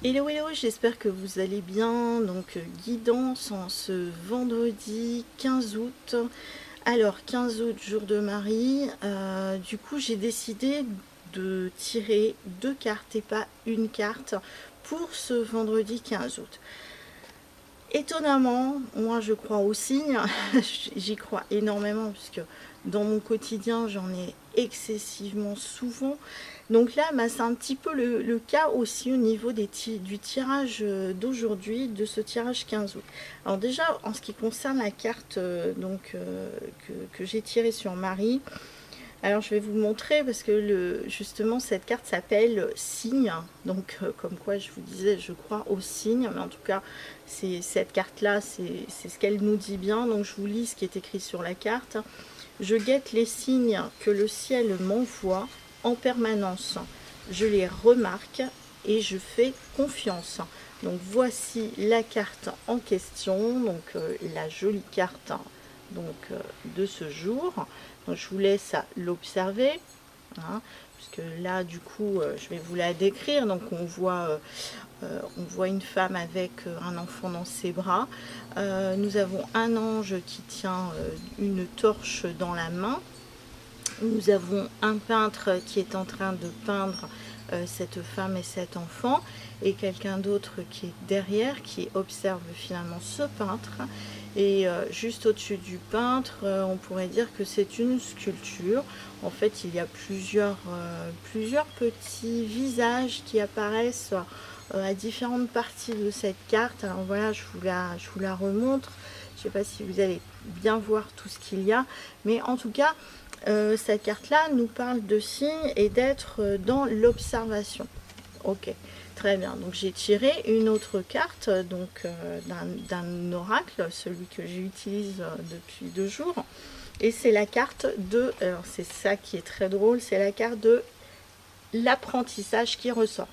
Hello hello, j'espère que vous allez bien. Donc guidance en ce vendredi 15 août. Alors 15 août, jour de Marie. Du coup j'ai décidé de tirer deux cartes et pas une carte pour ce vendredi 15 août. Étonnamment, moi je crois aux signes, j'y crois énormément puisque dans mon quotidien j'en ai excessivement souvent. Donc là, bah, c'est un petit peu le cas aussi au niveau du tirage d'aujourd'hui, de ce tirage 15 août. Alors déjà, en ce qui concerne la carte que j'ai tirée sur Marie, alors je vais vous montrer parce que justement cette carte s'appelle signe, donc comme quoi je vous disais je crois aux signes, mais en tout cas cette carte là c'est ce qu'elle nous dit bien. Donc je vous lis ce qui est écrit sur la carte. Je guette les signes que le ciel m'envoie en permanence, je les remarque et je fais confiance. Donc voici la carte en question, donc la jolie carte de ce jour. Donc, je vous laisse l'observer, hein, puisque là du coup je vais vous la décrire. Donc on voit une femme avec un enfant dans ses bras. Nous avons un ange qui tient une torche dans la main. Nous avons un peintre qui est en train de peindre cette femme et cet enfant, et quelqu'un d'autre qui est derrière, qui observe finalement ce peintre. Et juste au-dessus du peintre, on pourrait dire que c'est une sculpture. En fait, il y a plusieurs petits visages qui apparaissent à différentes parties de cette carte. Alors voilà, je vous la remontre. Je ne sais pas si vous allez bien voir tout ce qu'il y a, mais en tout cas, cette carte-là nous parle de signes et d'être dans l'observation. Ok, très bien. Donc j'ai tiré une autre carte d'un oracle, celui que j'utilise depuis 2 jours. Et c'est la carte de... Alors c'est ça qui est très drôle, c'est la carte de l'apprentissage qui ressort.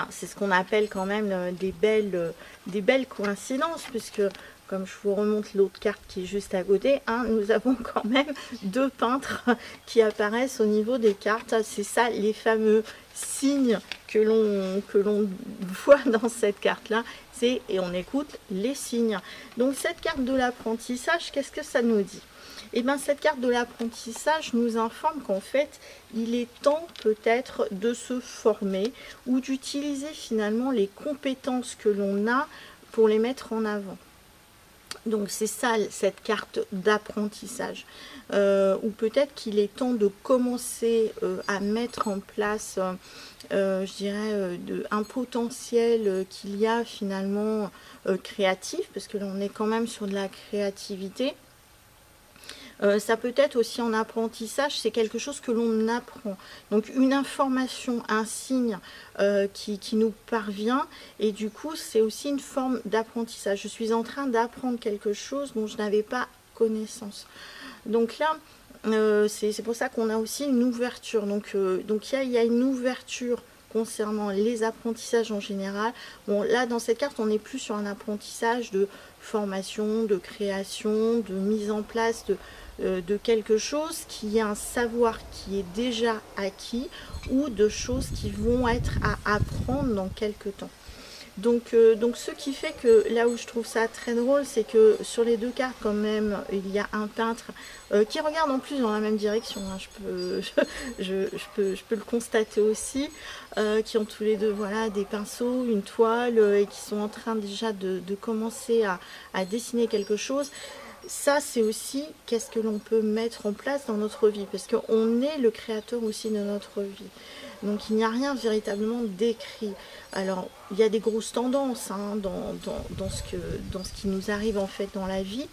C'est ce qu'on appelle quand même des belles coïncidences, puisque comme je vous remonte l'autre carte qui est juste à côté, nous avons quand même 2 peintres qui apparaissent au niveau des cartes. C'est ça les fameux signes que l'on voit dans cette carte-là. Et on écoute les signes. Donc cette carte de l'apprentissage, qu'est-ce que ça nous dit ? Et bien cette carte de l'apprentissage nous informe qu'en fait il est temps peut-être de se former ou d'utiliser finalement les compétences que l'on a pour les mettre en avant. Donc c'est ça cette carte d'apprentissage, ou peut-être qu'il est temps de commencer à mettre en place je dirais un potentiel qu'il y a finalement créatif, parce que là on est quand même sur de la créativité. Ça peut être aussi en apprentissage, c'est quelque chose que l'on apprend. Donc une information, un signe qui nous parvient, et du coup c'est aussi une forme d'apprentissage. Je suis en train d'apprendre quelque chose dont je n'avais pas connaissance. Donc là, c'est pour ça qu'on a aussi une ouverture. Donc il y a une ouverture concernant les apprentissages en général. Bon, là dans cette carte on est plus sur un apprentissage de formation, de création, de mise en place de quelque chose qui est un savoir qui est déjà acquis, ou de choses qui vont être à apprendre dans quelques temps. Donc ce qui fait que là où je trouve ça très drôle, c'est que sur les 2 cartes quand même, il y a un peintre qui regarde en plus dans la même direction, je peux le constater aussi, qui ont tous les deux voilà, des pinceaux, une toile, et qui sont en train déjà de commencer à dessiner quelque chose. Ça c'est aussi qu'est-ce que l'on peut mettre en place dans notre vie, parce qu'on est le créateur aussi de notre vie. Donc il n'y a rien véritablement d'écrit. Alors il y a des grosses tendances dans ce qui nous arrive en fait dans la vie,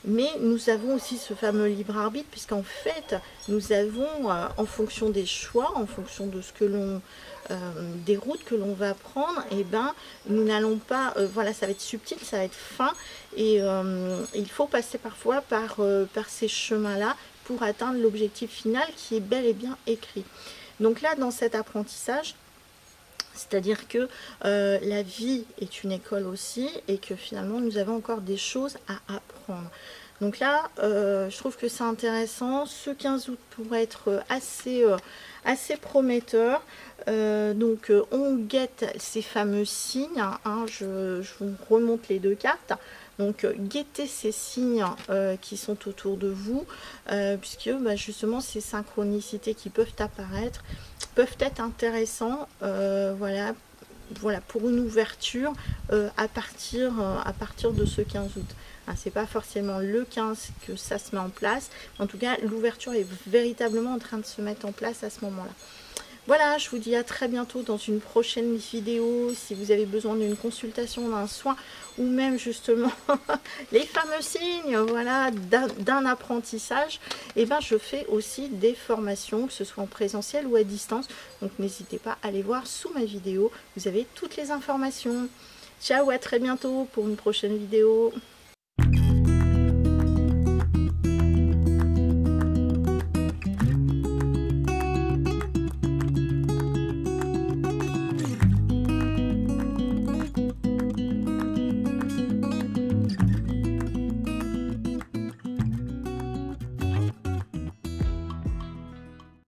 mais nous avons aussi ce fameux libre arbitre, puisqu'en fait nous avons en fonction des choix, en fonction de ce que l'on des routes que l'on va prendre, et ben nous n'allons pas voilà, ça va être subtil, ça va être fin, et il faut passer parfois par ces chemins là pour atteindre l'objectif final qui est bel et bien écrit. Donc là dans cet apprentissage, c'est-à-dire que la vie est une école aussi, et que finalement nous avons encore des choses à apprendre. Donc là, je trouve que c'est intéressant. Ce 15 août pourrait être assez prometteur. Donc on guette ces fameux signes, hein, je vous remonte les deux cartes. Donc guettez ces signes qui sont autour de vous, puisque bah, justement ces synchronicités qui peuvent apparaître peuvent être intéressants, voilà, pour une ouverture à partir de ce 15 août. Hein, c'est pas forcément le 15 que ça se met en place, en tout cas l'ouverture est véritablement en train de se mettre en place à ce moment-là. Voilà, je vous dis à très bientôt dans une prochaine vidéo. Si vous avez besoin d'une consultation, d'un soin, ou même justement les fameux signes, voilà, d'un apprentissage, et ben je fais aussi des formations, que ce soit en présentiel ou à distance. Donc n'hésitez pas à aller voir sous ma vidéo, vous avez toutes les informations. Ciao, à très bientôt pour une prochaine vidéo.